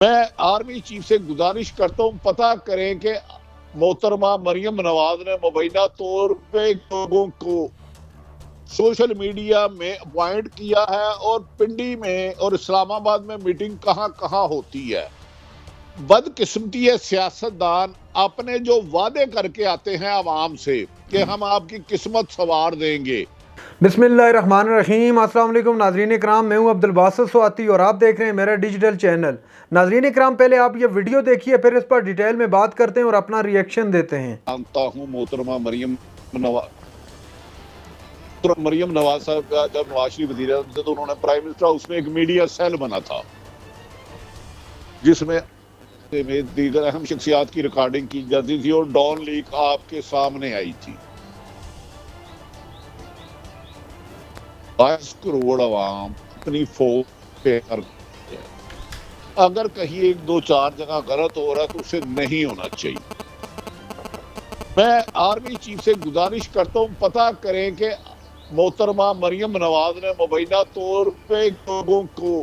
मैं army chief से गुजारिश करता हूँ पता करें कि मोहतरमा मरियम नवाज ने मुबैना तौर पे लोगों को सोशल मीडिया में अपॉइंट किया है और पिंडी में और इस्लामाबाद में मीटिंग कहां कहां होती है। बदकिस्मती है सियासतदान अपने जो वादे करके आते हैं आवाम से कि हम आपकी किस्मत संवार देंगे। बिस्मिल्लाहिर्रहमानिर्रहीम। अस्सलाम वालेकुम नाज़रीन इकराम, मैं हूं अब्दुल बासित स्वाति और आप देख रहे हैं मेरा डिजिटल चैनल। नाज़रीन इकराम, पहले आप ये वीडियो देखिए, फिर इस पर डिटेल में बात करते हैं और अपना रिएक्शन देते हैं। जानता हूं मोहतरमा मरियम नवाज साहब का जब नवाज शरीफ वज़ीर आज़म थे तो उन्होंने प्राइम मिनिस्टर हाउस में एक मीडिया सेल बना था जिसमें दीगर अहम शख्सियात की रिकॉर्डिंग की जाती थी और डॉन लीक आपके सामने आई थी। 22 करोड़ आवाम अपनी फौज पे अगर कहीं 1-2-4 जगह गलत हो रहा है तो उसे नहीं होना चाहिए। मैं आर्मी चीफ से गुजारिश करता हूँ पता करें कि मोहतरमा मरियम नवाज ने मुबैना तौर पे लोगों को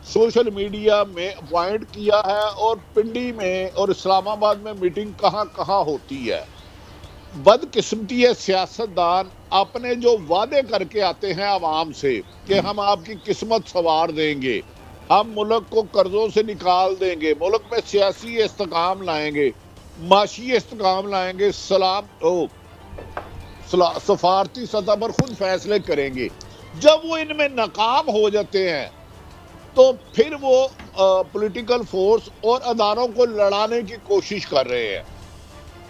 सोशल मीडिया में अपॉइंट किया है और पिंडी में और इस्लामाबाद में मीटिंग कहां कहां होती है। बदकिस्मती है सियासतदान अपने जो वादे करके आते हैं आवाम से कि हम आपकी किस्मत संवार देंगे, हम मुल्क को कर्जों से निकाल देंगे, मुल्क में सियासी इस्तेकाम लाएंगे, माशी इस्तेकाम लाएंगे, सफारती सतह पर खुद फैसले करेंगे। जब वो इनमें नाकाम हो जाते हैं तो फिर वो पॉलिटिकल फोर्स और अदारों को लड़ाने की कोशिश कर रहे हैं।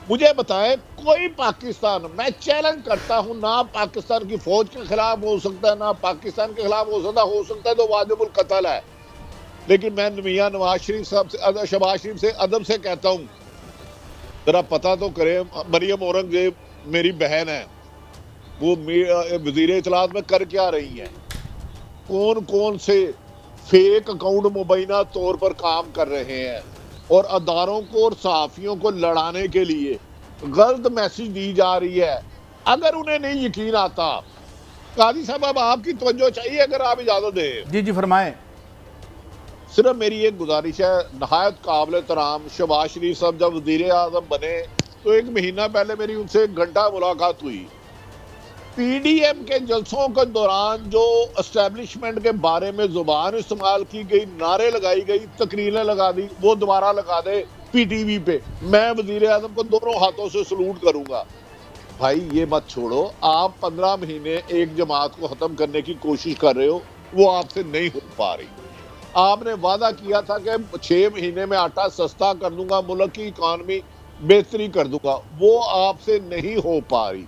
मुझे बताएं कोई पाकिस्तान, मैं चैलेंज करता हूं, ना पाकिस्तान की फौज के खिलाफ हो सकता है, ना पाकिस्तान के खिलाफ हो सकता है तो वाजिबुल कत्ल है। लेकिन मैं मियां नवाज शरीफ साहब से, शहबाज शरीफ से अदब से कहता हूं जरा पता तो करें, मरियम औरंगजेब मेरी बहन है, वो वजीर इत्तलात में कर क्या रही है, कौन कौन से फेक अकाउंट मुबैना तौर पर काम कर रहे हैं और अदारों को और सहाफियों को लड़ाने के लिए गलत मैसेज दी जा रही है। अगर उन्हें नहीं यकीन आता, काजी साहब अब आपकी तवज्जो चाहिए, अगर आप इजाजत दें। जी फरमाएं। सिर्फ मेरी एक गुजारिश है, नहायत काबिल एहतराम शहबाज शरीफ साहब जब वज़ीर आज़म बने तो 1 महीना पहले मेरी उनसे 1 घंटा मुलाकात हुई। पीडीएम के जलसों के दौरान जो एस्टेब्लिशमेंट के बारे में जुबान इस्तेमाल की गई, नारे लगाई गई, तकरीरें लगा दी, वो दोबारा लगा दे पीटीवी पे, मैं वज़ीर आज़म को दोनों हाथों से सलूट करूंगा। भाई ये मत छोड़ो, आप 15 महीने एक जमात को खत्म करने की कोशिश कर रहे हो, वो आपसे नहीं हो पा रही। आपने वादा किया था कि 6 महीने में आटा सस्ता कर दूंगा, मुल्क की इकॉनमी बेहतरी कर दूंगा, वो आपसे नहीं हो पा रही।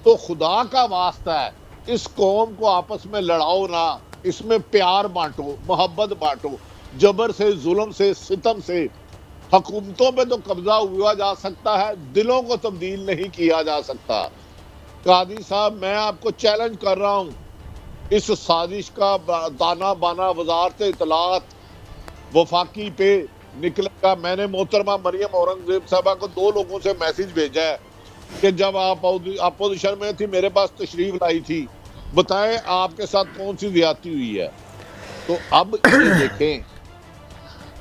तो खुदा का वास्ता है, इस कौम को आपस में लड़ाओ ना, इसमें प्यार बांटो, मोहब्बत बांटो। जबर से, जुल्म से, सितम से हुकूमतों पे तो कब्जा हुआ जा सकता है, दिलों को तब्दील नहीं किया जा सकता। कादी साहब, मैं आपको चैलेंज कर रहा हूं, इस साजिश का दाना बाना वजारत इत्तलात वफाकी पे निकलेगा। मैंने मोहतरमा मरियम औरंगजेब साहबा को 2 लोगों से मैसेज भेजा है कि जब आप अपोजिशन में थी, मेरे पास तशरीफ लाई थी, बताएं आपके साथ कौन सी ज्यादती हुई है। तो अब ये देखें,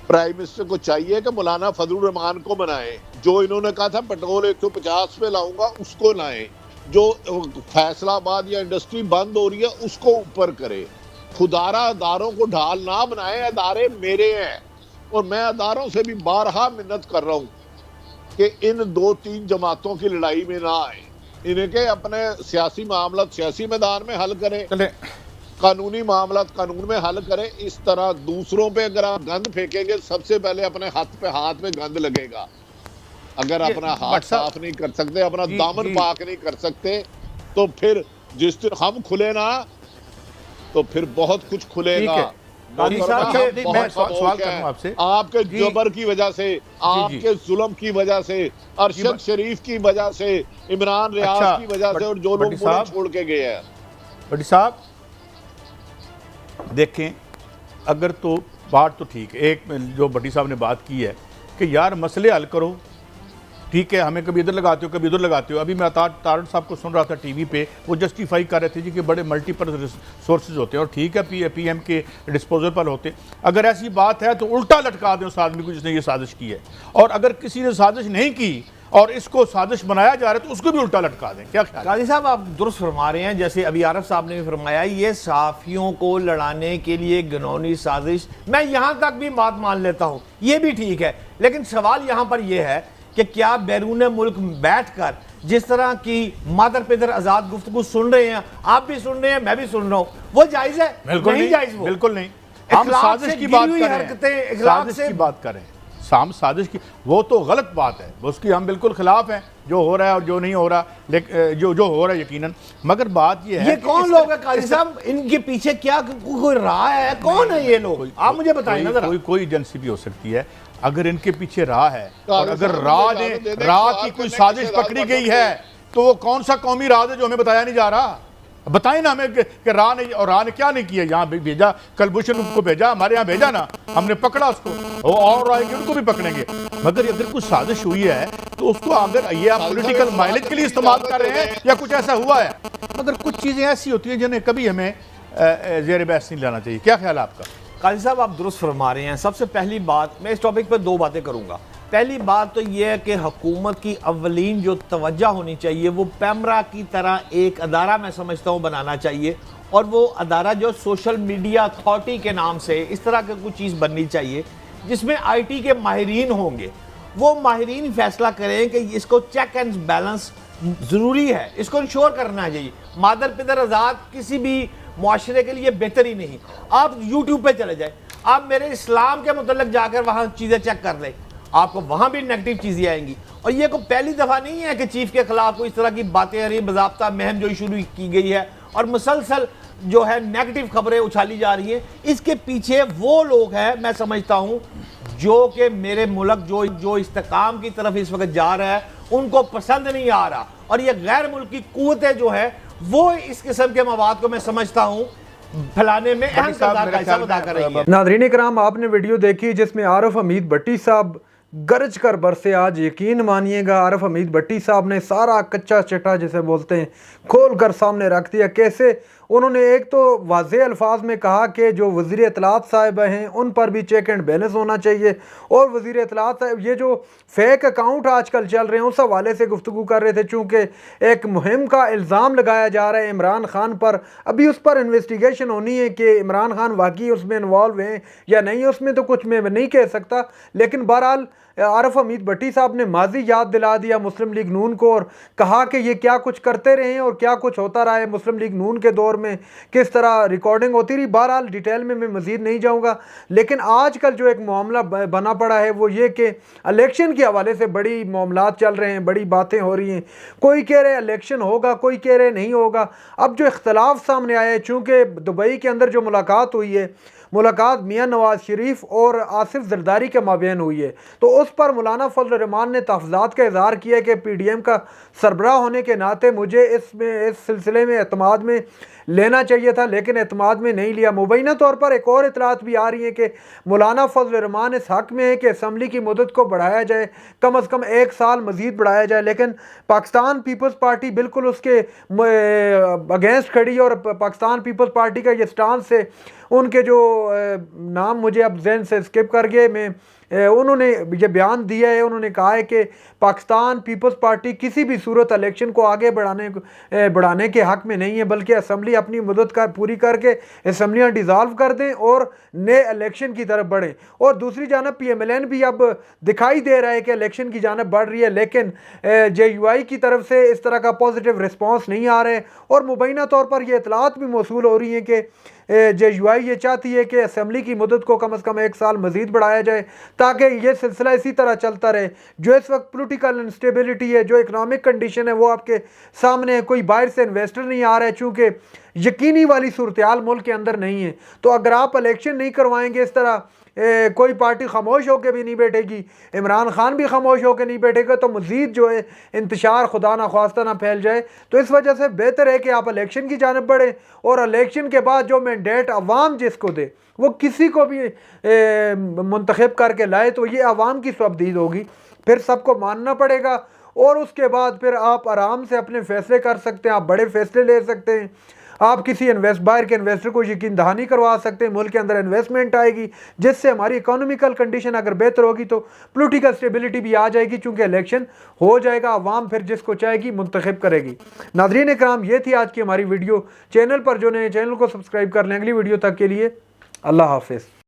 प्राइम मिनिस्टर को चाहिए कि मौलाना फजलुर रहमान को बनाएं, जो इन्होंने कहा था पेट्रोल 150 पे लाऊंगा उसको लाएं, जो फैसलाबाद या इंडस्ट्री बंद हो रही है उसको ऊपर करे। खुदारा अदारों को ढाल ना बनाए, अदारे मेरे हैं और मैं अदारों से भी बारहा मिन्नत कर रहा हूं कि इन 2-3 जमातों की लड़ाई में ना आए, इनके अपने सियासी मामला सियासी मैदान में हल करें, कानूनी मामला कानून में हल करें। इस तरह दूसरों पे अगर आप गंद फेंकेंगे, सबसे पहले अपने हाथ में गंद लगेगा। अगर अपना हाथ साफ नहीं कर सकते, अपना दामन पाक नहीं कर सकते, तो फिर जिस दिन हम खुले ना, तो फिर बहुत कुछ खुलेगा। मैं सवाल करूं आपसे, आपके जबर की वजह से, आपके जुल्म की वजह से, अरशद शरीफ की वजह से, इमरान रियाज की वजह से, और जो लोग मुल्क छोड़ के गए हैं। भट्टी साहब देखें, अगर तो बात तो ठीक है, एक जो भट्टी साहब ने बात की है कि यार मसले हल करो, ठीक है, हमें कभी इधर लगाते हो कभी उधर लगाते हो। अभी मैं तारड़ साहब को सुन रहा था टीवी पे, वो जस्टिफाई कर रहे थे जी कि बड़े मल्टीपल सोर्सेज होते हैं और ठीक है पीएम के डिस्पोजल पर होते। अगर ऐसी बात है तो उल्टा लटका दें उस आदमी को जिसने ये साजिश की है, और अगर किसी ने साजिश नहीं की और इसको साजिश बनाया जा रहा है तो उसको भी उल्टा लटका दें। क्या ख्याल? काजी साहब, आप दुरुस्त फरमा रहे हैं, जैसे अभी आरफ साहब ने भी फरमाया, ये सहाफ़ियों को लड़ाने के लिए घिनौनी साजिश, मैं यहाँ तक भी बात मान लेता हूँ, ये भी ठीक है। लेकिन सवाल यहाँ पर यह है कि क्या बैरून मुल्क बैठकर जिस तरह की मादर पिदर आज़ाद गुफ्तगू सुन रहे हैं, आप भी सुन रहे हैं, मैं भी सुन रहा हूँ, वो जायज़ है? बिल्कुल नहीं जायज़, वो बिल्कुल नहीं। हम साजिश की बात कर रहे हैं, साजिश की बात कर रहे हैं, साजिश की, वो तो गलत बात है, उसकी हम बिल्कुल खिलाफ हैं, जो हो रहा है और जो नहीं हो रहा, लेकिन जो हो रहा है यकीनन। मगर बात ये है, ये कौन लोग हैं काजी साहब, इनके पीछे क्या कोई राह है, कौन है ये लोग, आप मुझे बताएं ना जरा। कोई एजेंसी भी हो सकती है, अगर इनके पीछे राह है और अगर राह की कोई साजिश पकड़ी गई है तो वो कौन सा कौमी राज है जो हमें बताया नहीं जा रहा? बताएं ना हमें कि राह ने, और राह ने क्या नहीं किया। यहाँ भेजा, कलभूषण को भेजा, हमारे यहाँ भेजा ना, हमने पकड़ा उसको, वो और आएंगे उनको भी पकड़ेंगे। मगर अगर कुछ साजिश हुई है तो उसको अगर ये आप पॉलिटिकल माइलेज के लिए इस्तेमाल कर रहे हैं या कुछ ऐसा हुआ है, मगर कुछ चीजें ऐसी होती हैं जिन्हें कभी हमें ज़ेर बहस नहीं लाना चाहिए। क्या ख्याल है आपका? काजी साहब, आप दुरुस्त फरमा रहे हैं। सबसे पहली बात, मैं इस टॉपिक पर दो बातें करूंगा। पहली बात तो यह है कि हुकूमत की अव्वलीन जो तवज्जो होनी चाहिए वो पैमरा की तरह एक अदारा मैं समझता हूँ बनाना चाहिए, और वो अदारा जो सोशल मीडिया अथॉरिटी के नाम से इस तरह की कुछ चीज़ बननी चाहिए जिसमें IT के माहिरीन होंगे। वो माहिरीन फैसला करें कि इसको चेक एंड बैलेंस ज़रूरी है, इसको इंश्योर करना चाहिए। मादर पिदर आज़ाद किसी भी मुआशरे के लिए बेहतर ही नहीं। आप YouTube पे चले जाए, आप मेरे इस्लाम के मुतल्लिक जाकर वहाँ चीज़ें चेक कर लें, आपको वहाँ भी नेगेटिव चीज़ें आएंगी। और ये कोई पहली दफ़ा नहीं है कि चीफ के खिलाफ कोई इस तरह की बातें आ रही, बाज़ाब्ता मुहिम जो शुरू की गई है और मुसलसल जो है नेगेटिव खबरें उछाली जा रही हैं। इसके पीछे वो लोग हैं, मैं समझता हूँ, जो कि मेरे मुल्क जो इस्तेकाम की तरफ इस वक्त जा रहा है उनको पसंद नहीं आ रहा, और ये गैर मुल्की कुव्वतें जो है वो इस किस्म के मवाद को मैं समझता हूँ फैलाने में अहम किरदार का हिस्सा अदा कर रही है। नाज़रीन इकराम, आपने वीडियो देखी जिसमें आरिफ हमीद भट्टी साहब गरज कर बरसे। आज यकीन मानिएगा, आरिफ हमीद भट्टी साहब ने सारा कच्चा चिट्ठा जिसे बोलते हैं खोल कर सामने रख दिया। कैसे उन्होंने एक तो वाज़ेह अल्फाज में कहा कि जो वज़ीर इत्तलात साहिब हैं उन पर भी चेक एंड बैलेंस होना चाहिए, और वज़ीर इत्तलात साहिब ये जो फेक अकाउंट आजकल चल रहे हैं उस हवाले से गुफ्तगू कर रहे थे, चूँकि एक मुहिम का इल्ज़ाम लगाया जा रहा है इमरान खान पर। अभी उस पर इन्वेस्टिगेशन होनी है कि इमरान खान वाकई उसमें इन्वॉल्व हैं या नहीं, उसमें तो कुछ मैं नहीं कह सकता। लेकिन बहरहाल आरिफ हमीद भट्टी साहब ने माजी याद दिला दिया मुस्लिम लीग नून को, और कहा कि ये क्या कुछ करते रहे हैं और क्या कुछ होता रहा है मुस्लिम लीग नून के दौर में, किस तरह रिकॉर्डिंग होती रही। बहरहाल डिटेल में मैं मज़ीद नहीं जाऊंगा, लेकिन आजकल जो एक मामला बना पड़ा है वो ये कि इलेक्शन के हवाले से बड़ी मामलात चल रहे हैं, बड़ी बातें हो रही हैं। कोई कह रहे इलेक्शन होगा, कोई कह रहे नहीं होगा। अब जो इख्तलाफ सामने आया है, चूँकि दुबई के अंदर जो मुलाकात हुई है, मुलाकात मियां नवाज शरीफ और आसिफ जरदारी के माबैन हुई है, तो उस पर मौलाना फजल रहमान ने तहफ़्ज़ात का इज़हार किया कि PDM का सरबराह होने के नाते मुझे इस सिलसिले में एतमाद में लेना चाहिए था, लेकिन एतमाद में नहीं लिया। मुबैना तौर पर एक और इतलात भी आ रही है कि मौलाना फजल रहमान इस हक़ में है कि असम्बली की मुद्दत को बढ़ाया जाए, कम अज़ कम 1 साल मज़ीद बढ़ाया जाए, लेकिन पाकिस्तान पीपल्स पार्टी बिल्कुल उसके अगेंस्ट खड़ी है। और पाकिस्तान पीपल्स पार्टी का ये स्टांस है, उनके जो नाम मुझे अब जहन से स्किप कर गए, मैं उन्होंने ये बयान दिया है, उन्होंने कहा है कि पाकिस्तान पीपल्स पार्टी किसी भी सूरत इलेक्शन को आगे बढ़ाने के हक़ में नहीं है, बल्कि असम्बली अपनी मुद्दत पूरी करके असम्बलियाँ डिज़ाल्व कर दें और नए इलेक्शन की तरफ बढ़ें। और दूसरी जानब PMLN भी अब दिखाई दे रहा है कि इलेक्शन की जानब बढ़ रही है, लेकिन JUI की तरफ से इस तरह का पॉजिटिव रिस्पॉन्स नहीं आ रहा है। और मुबैना तौर पर यह इतलात भी मौसूल हो रही हैं कि JUI ये चाहती है कि असम्बली की मुद्दत को कम अज़ कम 1 साल मज़ीद बढ़ाया जाए, ताकि ये सिलसिला इसी तरह चलता रहे। जो इस वक्त पोलिटिकल इंस्टेबिलिटी है, जो इकनॉमिक कंडीशन है, वो आपके सामने है। कोई बाहर से इन्वेस्टर नहीं आ रहा है, चूँकि यकीनी वाली सूरत-ए-हाल मुल्क के अंदर नहीं है। तो अगर आप इलेक्शन नहीं करवाएंगे इस तरह, कोई पार्टी खामोश होकर भी नहीं बैठेगी, इमरान खान भी खामोश होकर नहीं बैठेगा, तो मज़ीद जो है इंतशार खुदा ना ख्वास्ता ना फैल जाए। तो इस वजह से बेहतर है कि आप इलेक्शन की जानब बढ़ें, और इलेक्शन के बाद जो मैंडेट अवाम जिसको दे वो किसी को भी मुंतखब करके लाए, तो ये अवाम की स्वबदीद होगी। फिर सबको मानना पड़ेगा और उसके बाद फिर आप आराम से अपने फैसले कर सकते हैं, आप बड़े फैसले ले सकते हैं। आप किसी बाहर के इन्वेस्टर को यकीन दहानी करवा सकते हैं, मुल्क के अंदर इन्वेस्टमेंट आएगी जिससे हमारी इकोनॉमिकल कंडीशन अगर बेहतर होगी तो पॉलिटिकल स्टेबिलिटी भी आ जाएगी, चूंकि इलेक्शन हो जाएगा, अवाम फिर जिसको चाहेगी मुंतखब करेगी। नाज़रीन इकराम, ये थी आज की हमारी वीडियो। चैनल पर जो नए चैनल को सब्सक्राइब कर लें। अगली वीडियो तक के लिए अल्लाह हाफिज़।